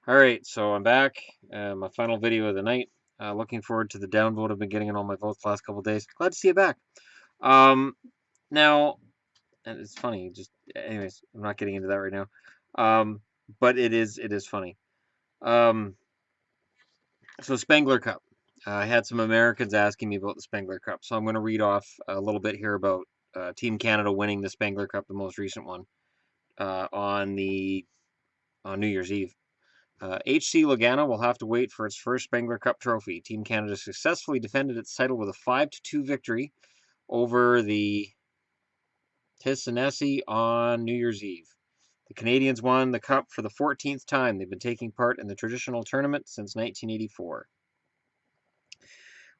All right, so I'm back. My final video of the night. Looking forward to the downvote I've been getting on all my votes the last couple of days. Glad to see you back. Um, now, and it's funny. Anyways, I'm not getting into that right now. But it is funny. Um, so Spengler Cup. I had some Americans asking me about the Spengler Cup, so I'm going to read off a little bit here about Team Canada winning the Spengler Cup, the most recent one, on New Year's Eve. HC Lugano will have to wait for its first Spengler Cup trophy. Team Canada successfully defended its title with a 5-2 victory over the Tissanesi on New Year's Eve. The Canadians won the cup for the 14th time they've been taking part in the traditional tournament since 1984.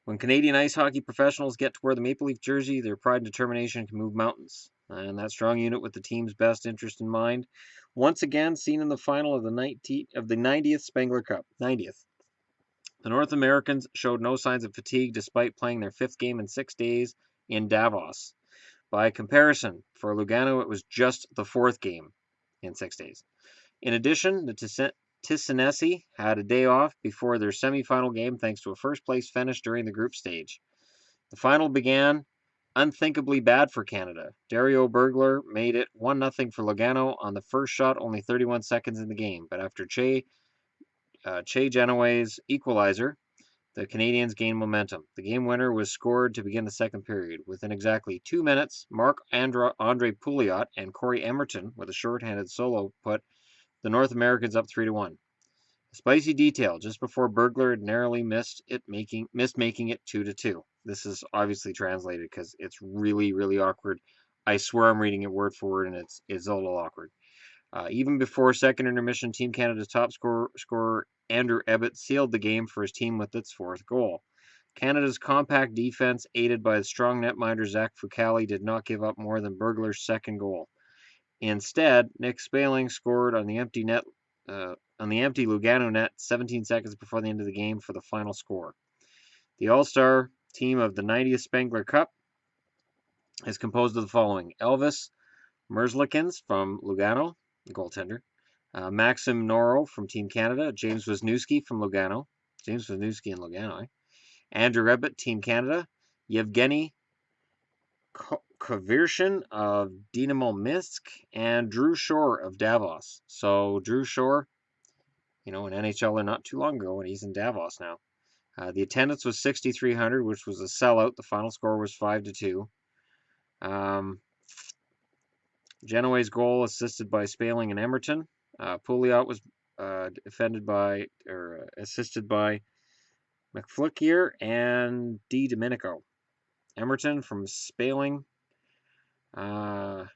When Canadian ice hockey professionals get to wear the Maple Leaf jersey, their pride and determination can move mountains. And that strong unit with the team's best interest in mind, once again seen in the final of the 90th Spengler Cup. 90th. The North Americans showed no signs of fatigue despite playing their fifth game in 6 days in Davos. By comparison, for Lugano, it was just the fourth game in 6 days. In addition, the Tissanesi had a day off before their semifinal game thanks to a first-place finish during the group stage. The final began unthinkably bad for Canada. Dario Bergler made it 1-0 for Lugano on the first shot only 31 seconds in the game, but after Che Genoway's equalizer, the Canadians gained momentum. The game winner was scored to begin the second period. Within exactly 2 minutes, Marc-Andre Pouliot and Corey Emerton, with a shorthanded solo, put the North Americans up 3-1. A spicy detail: just before Bergler had narrowly missed making it 2-2. This is obviously translated because it's really, really awkward. I swear I'm reading it word for word, and it's a little awkward. Even before second intermission, Team Canada's top scorer Andrew Ebbett sealed the game for his team with its fourth goal. Canada's compact defense, aided by the strong netminder Zach Fucale, did not give up more than Bergler's second goal. Instead, Nick Spaling scored on the empty Lugano net 17 seconds before the end of the game for the final score. The All-Star team of the 90th Spengler Cup is composed of the following: Elvis Merzlikins from Lugano, the goaltender; Maxim Noro from Team Canada; James Wisniewski from Lugano. James Wisniewski in Lugano, eh? Andrew Ebbett, Team Canada; Yevgeny Kovirshin of Dynamo Minsk; and Drew Shore of Davos. So Drew Shore, an NHLer not too long ago, and he's in Davos now. The attendance was 6,300, which was a sellout. The final score was 5-2. Genoway's goal assisted by Spaling and Emerton. Pouliot was assisted by McFlickier and Di Domenico. Emerton from Spaling. And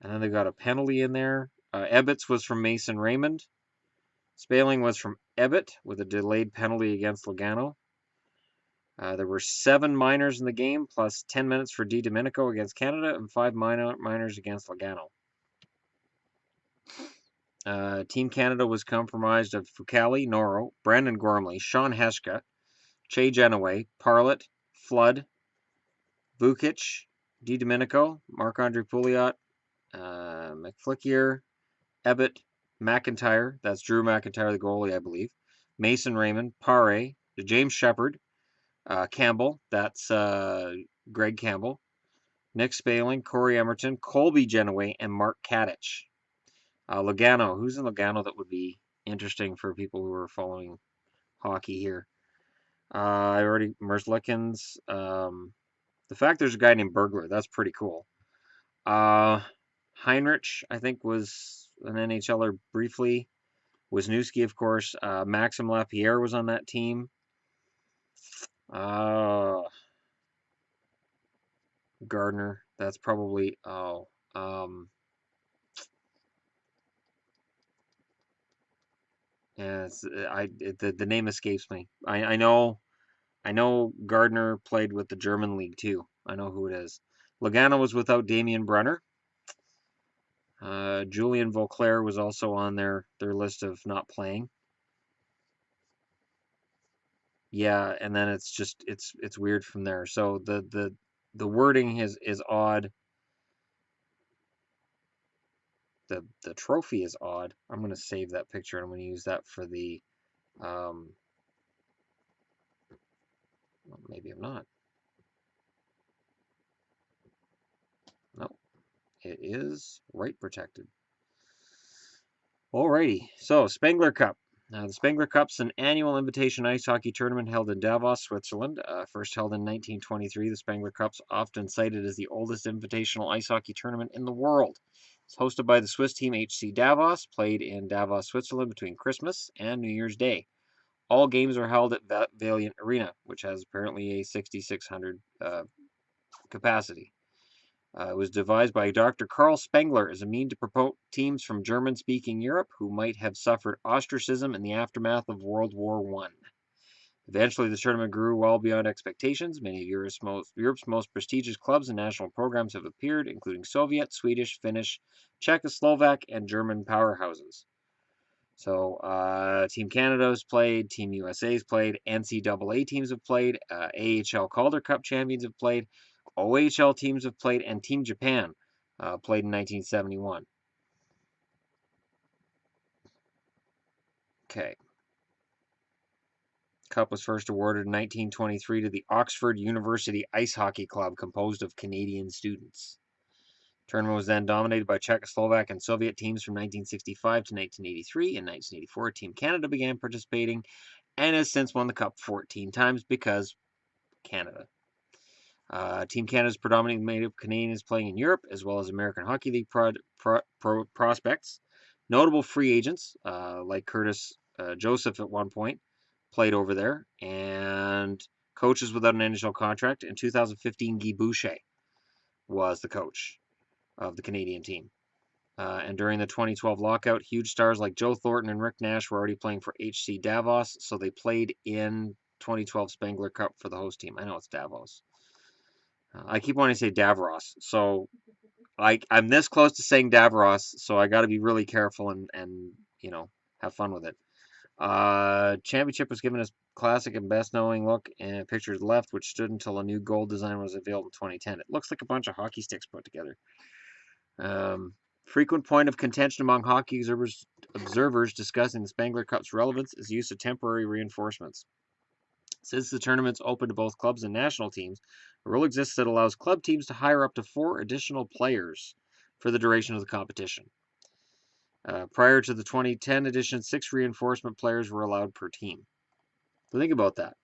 then they got a penalty in there. Ebbets was from Mason Raymond. Spaling was from Ebbett with a delayed penalty against Lugano. There were 7 minors in the game, plus 10 minutes for Di Domenico against Canada and 5 minors against Lugano. Team Canada was comprised of Fucale, Noro, Brandon Gormley, Sean Heshka, Che Genoway, Parlett, Flood, Vukic, Di Domenico, Marc-Andre Pouliot, McFlickier, Ebbett, McIntyre, that's Drew McIntyre, the goalie, I believe, Mason Raymond, Pare, James Shepard, Campbell, that's Greg Campbell, Nick Spaling, Corey Emerton, Colby Genoway, and Mark Kadich. Lugano, who's in Lugano that would be interesting for people who are following hockey here? Merzlikins. The fact there's a guy named Bergler, that's pretty cool. Heinrich, I think, was an NHLer briefly. Wisniewski, of course. Maxim Lapierre was on that team. Gardner, that's probably. Yeah, the name escapes me. I know Gardner played with the German league too. I know who it is. Lugano was without Damian Brunner. Julian Vauclair was also on their list of not playing. Yeah, and then it's weird from there. So the wording is odd. the trophy is odd. I'm going to save that picture. I'm going to use that for the, well, maybe I'm not. No, it is right protected. Alrighty, so Spengler Cup. The Spengler Cup's an annual invitation ice hockey tournament held in Davos, Switzerland. First held in 1923, the Spengler Cup's often cited as the oldest invitational ice hockey tournament in the world. It's hosted by the Swiss team HC Davos, played in Davos, Switzerland between Christmas and New Year's Day. All games are held at Valiant Arena, which has apparently a 6,600 capacity. It was devised by Dr. Karl Spengler as a means to promote teams from German-speaking Europe who might have suffered ostracism in the aftermath of World War I. Eventually, the tournament grew well beyond expectations. Many of Europe's most prestigious clubs and national programs have appeared, including Soviet, Swedish, Finnish, Czechoslovak, and German powerhouses. So, Team Canada has played, Team USA has played, NCAA teams have played, AHL Calder Cup champions have played, OHL teams have played, and Team Japan played in 1971. Okay. Cup was first awarded in 1923 to the Oxford University Ice Hockey Club, composed of Canadian students. The tournament was then dominated by Czechoslovak and Soviet teams from 1965 to 1983. In 1984, Team Canada began participating and has since won the Cup 14 times because Canada. Team Canada is predominantly made of Canadians playing in Europe, as well as American Hockey League prospects. Notable free agents, like Curtis Joseph at one point, played over there, and coaches without an NHL contract. In 2015, Guy Boucher was the coach of the Canadian team. And during the 2012 lockout, huge stars like Joe Thornton and Rick Nash were already playing for HC Davos, so they played in 2012 Spengler Cup for the host team. I know it's Davos. I keep wanting to say Davros, so I'm this close to saying Davros, so I got to be really careful and have fun with it. Championship was given as classic and best knowing look, and pictured left, which stood until a new gold design was available in 2010. It looks like a bunch of hockey sticks put together. Frequent point of contention among hockey observers discussing the Spengler Cup's relevance is the use of temporary reinforcements. Since the tournament's open to both clubs and national teams, a rule exists that allows club teams to hire up to 4 additional players for the duration of the competition. Prior to the 2010 edition, 6 reinforcement players were allowed per team. So think about that.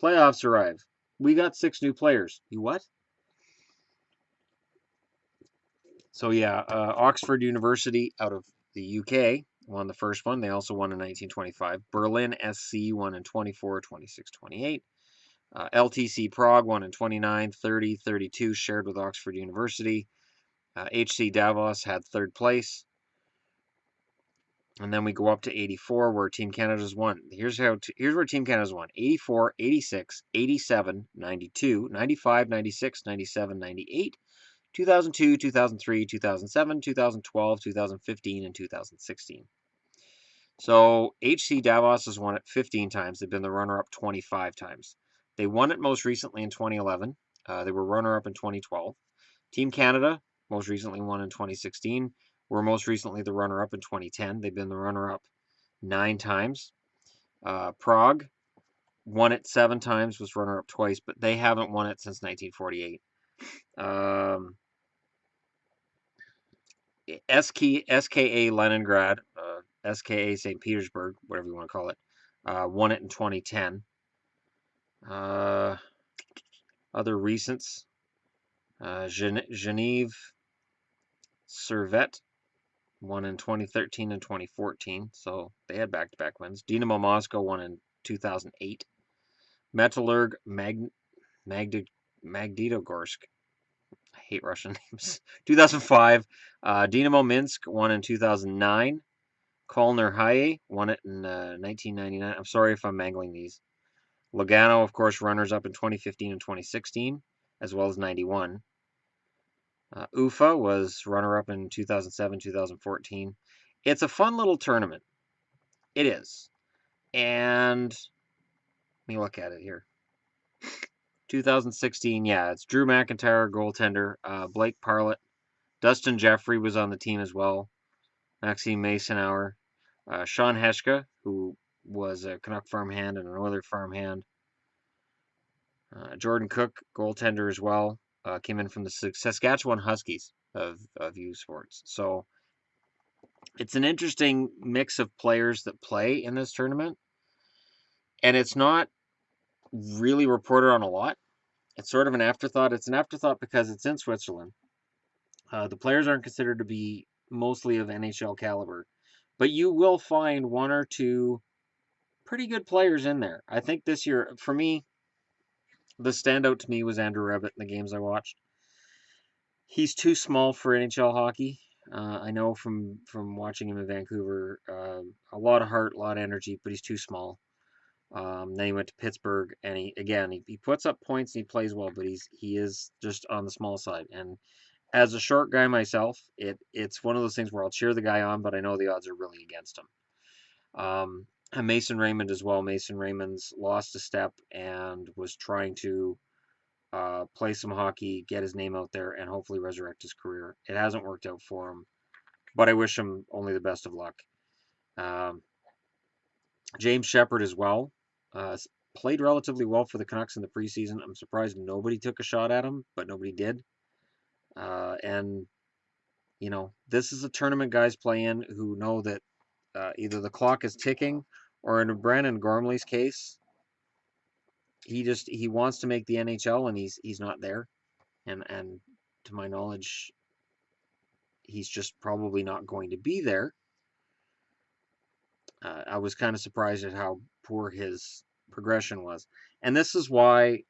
Playoffs arrive. We got 6 new players. You what? So yeah, Oxford University out of the UK won the first one. They also won in 1925. Berlin SC won in 24, 26, 28. LTC Prague won in 29, 30, 32, shared with Oxford University. HC Davos had 3rd place. And then we go up to 84, where Team Canada's won. Here's where Team Canada's won. 84, 86, 87, 92, 95, 96, 97, 98, 2002, 2003, 2007, 2012, 2015, and 2016. So HC Davos has won it 15 times. They've been the runner-up 25 times. They won it most recently in 2011. They were runner-up in 2012. Team Canada most recently won in 2016. Were most recently the runner-up in 2010. They've been the runner-up 9 times. Prague won it 7 times, was runner-up twice, but they haven't won it since 1948. SKA Leningrad, SKA St. Petersburg, whatever you want to call it, won it in 2010. Other recents, Genève Servette won in 2013 and 2014, so they had back-to-back wins. Dynamo Moscow won in 2008. Metallurg Magnitogorsk, I hate Russian names, 2005. Dynamo Minsk won in 2009. Kolner Haie won it in 1999. I'm sorry if I'm mangling these. Lugano, of course, runners-up in 2015 and 2016, as well as 91. Ufa was runner-up in 2007, 2014. It's a fun little tournament. It is. And let me look at it here. 2016, yeah, it's Drew McIntyre, goaltender. Blake Parlett. Dustin Jeffrey was on the team as well. Maxime Masonauer, Sean Heshka, who was a Canuck farmhand and an Oiler farmhand. Jordan Cook, goaltender as well, came in from the Saskatchewan Huskies of U Sports. So it's an interesting mix of players that play in this tournament, and it's not really reported on a lot. It's sort of an afterthought. It's an afterthought because it's in Switzerland. The players aren't considered to be mostly of NHL caliber, but you will find one or two pretty good players in there. I think this year, for me, the standout to me was Andrew Rebbett in the games I watched. He's too small for NHL hockey. I know from watching him in Vancouver, a lot of heart, a lot of energy, but he's too small. Then he went to Pittsburgh, and he puts up points and he plays well, but he is just on the small side. And as a short guy myself, it's one of those things where I'll cheer the guy on, but I know the odds are really against him. And Mason Raymond as well. Mason Raymond's lost a step and was trying to play some hockey, get his name out there, and hopefully resurrect his career. It hasn't worked out for him, but I wish him only the best of luck. Um, James Shepard as well. Played relatively well for the Canucks in the preseason. I'm surprised nobody took a shot at him, but nobody did. And, this is a tournament guys play in who know that either the clock is ticking or in Brandon Gormley's case, he wants to make the NHL and he's not there. And to my knowledge, he's just probably not going to be there. I was kind of surprised at how poor his progression was. And this is why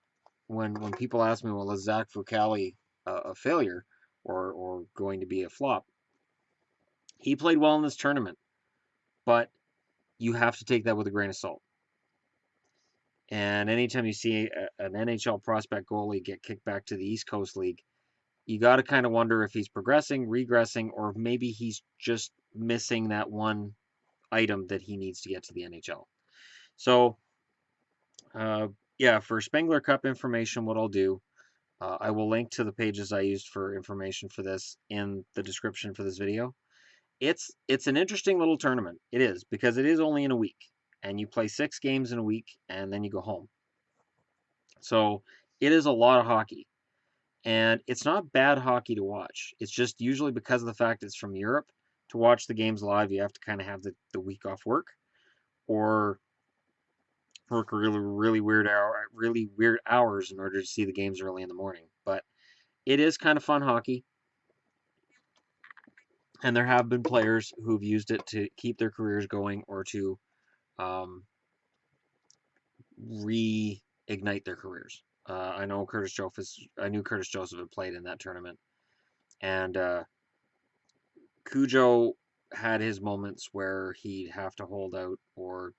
when people ask me, well, is Zach Fucale a failure or going to be a flop? He played well in this tournament, but you have to take that with a grain of salt. And anytime you see an NHL prospect goalie get kicked back to the East Coast League, you got to kind of wonder if he's progressing, regressing, or maybe he's just missing that one item that he needs to get to the NHL. So, for Spengler Cup information, what I'll do, I will link to the pages I used for information for this in the description for this video. It's an interesting little tournament. It is, because it is only in a week, and you play 6 games in a week, and then you go home. So it is a lot of hockey. And it's not bad hockey to watch. It's just usually because of the fact it's from Europe, to watch the games live, you have to kind of have the week off work or work really weird hours in order to see the games early in the morning. But it is kind of fun hockey. And there have been players who've used it to keep their careers going or to reignite their careers. I knew Curtis Joseph had played in that tournament. And Cujo had his moments where he'd have to hold out or,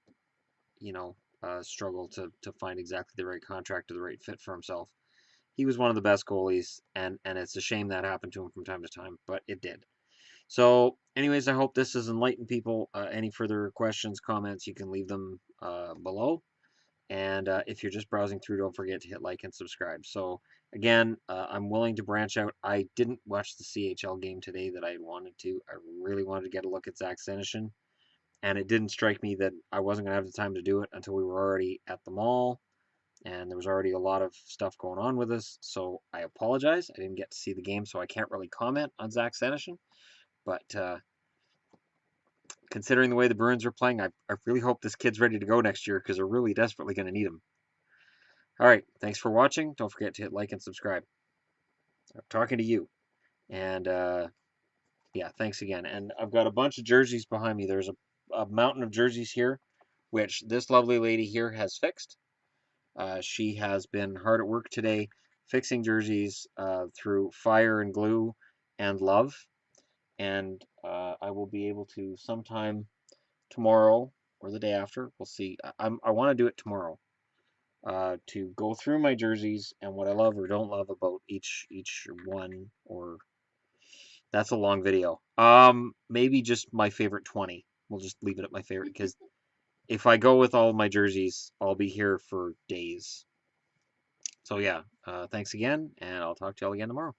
struggle to find exactly the right contract or the right fit for himself. He was one of the best goalies, and it's a shame that happened to him from time to time, but it did. So, anyways, I hope this has enlightened people. Any further questions, comments, you can leave them below. And if you're just browsing through, don't forget to hit like and subscribe. So, again, I'm willing to branch out. I didn't watch the CHL game today that I wanted to. I really wanted to get a look at Zach Senyshyn. And it didn't strike me that I wasn't going to have the time to do it until we were already at the mall. And there was already a lot of stuff going on with us. So I apologize. I didn't get to see the game, so I can't really comment on Zach Senyshyn. But considering the way the Bruins are playing, I really hope this kid's ready to go next year because they're really desperately going to need him. All right, thanks for watching. Don't forget to hit like and subscribe. I'm talking to you. And thanks again. And I've got a bunch of jerseys behind me. There's a mountain of jerseys here, which this lovely lady here has fixed. She has been hard at work today fixing jerseys through fire and glue and love. And I will be able to sometime tomorrow or the day after. We'll see. I want to do it tomorrow. To go through my jerseys and what I love or don't love about each one, or that's a long video. Maybe just my favorite 20. We'll just leave it at my favorite because if I go with all my jerseys, I'll be here for days. So yeah, thanks again, and I'll talk to y'all again tomorrow.